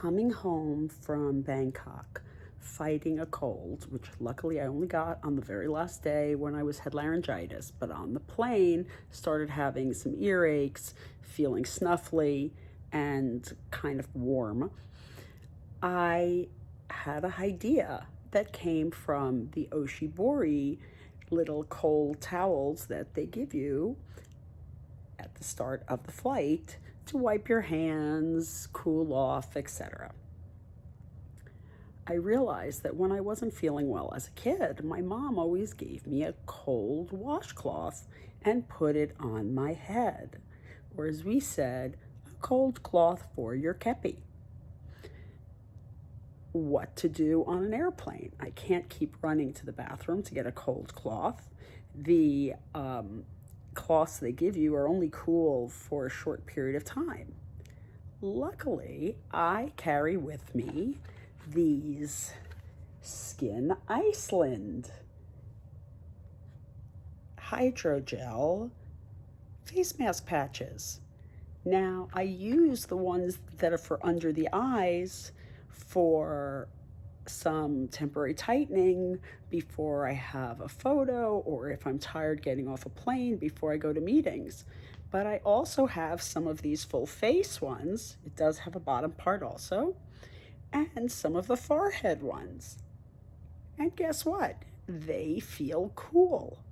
coming home from Bangkok fighting a cold, which luckily I only got on the very last day when I had laryngitis, but on the plane started having some earaches, feeling snuffly and kind of warm. I had an idea that came from the Oshibori little cold towels that they give you at the start of the flight to wipe your hands, cool off, etc. I realized that when I wasn't feeling well as a kid, my mom always gave me a cold washcloth and put it on my head, or as we said, a cold cloth for your kepi. What to do on an airplane? I can't keep running to the bathroom to get a cold cloth. The cloths they give you are only cool for a short period of time. Luckily, I carry with me these Skin Iceland hydrogel face mask patches. Now, I use the ones that are for under the eyes for some temporary tightening before I have a photo, or if I'm tired getting off a plane before I go to meetings. But I also have some of these full face ones. It does have a bottom part also, and some of the forehead ones. And guess what? They feel cool.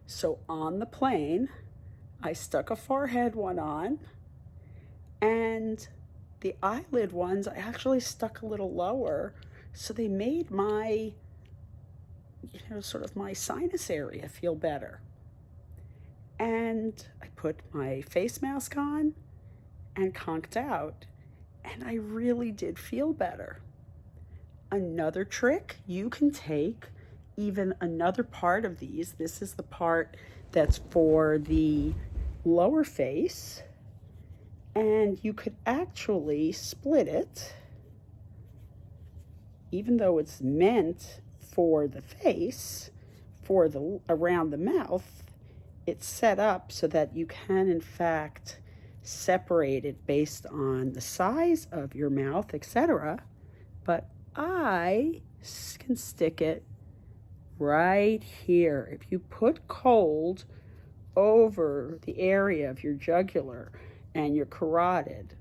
So on the plane, I stuck a forehead one on, and the eyelid ones I actually stuck a little lower, so they made my, sort of my sinus area feel better. And I put my face mask on and conked out, and I really did feel better. Another trick, you can take even another part of these. This is the part that's for the lower face, and you could actually split it, even though it's meant for the face, for the around the mouth. It's set up so that you can in fact separate it based on the size of your mouth, etc. But I can stick it right here. If you put cold over the area of your jugular and your carotid,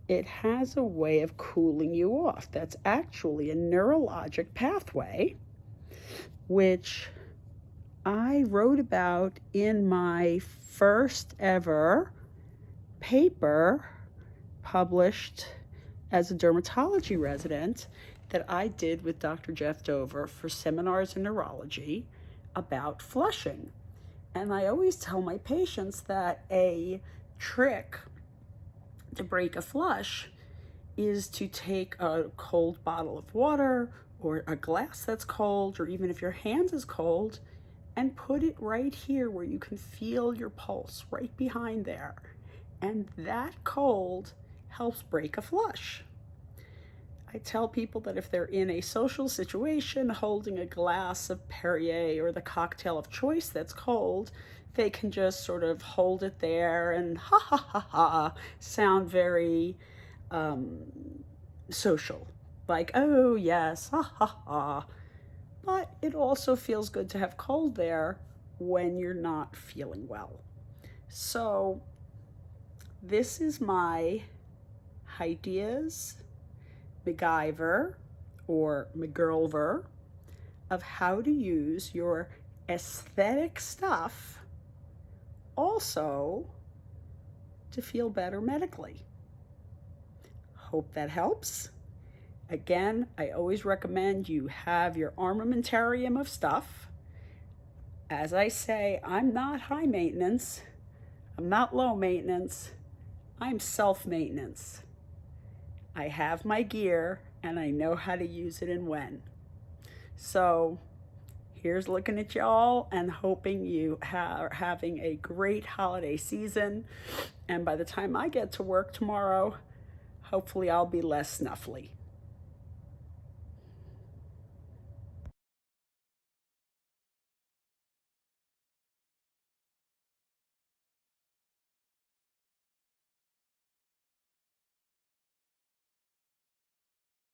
it has a way of cooling you off. That's actually a neurologic pathway, which I wrote about in my first ever paper published as a dermatology resident that I did with Dr. Jeff Dover for seminars in neurology about flushing. And I always tell my patients that a trick to break a flush is to take a cold bottle of water or a glass that's cold, or even if your hand is cold, and put it right here where you can feel your pulse, right behind there. And that cold helps break a flush. I tell people that if they're in a social situation holding a glass of Perrier or the cocktail of choice that's cold, they can just sort of hold it there and ha ha ha ha, sound very social. Like, oh yes, ha ha ha. But it also feels good to have cold there when you're not feeling well. So this is my ideas, MacGyver or McGirlver, of how to use your aesthetic stuff also to feel better medically. Hope that helps. Again, I always recommend you have your armamentarium of stuff. As I say, I'm not high maintenance. I'm not low maintenance. I'm self-maintenance. I have my gear and I know how to use it and when. So here's looking at y'all and hoping you are having a great holiday season. And by the time I get to work tomorrow, hopefully I'll be less snuffly.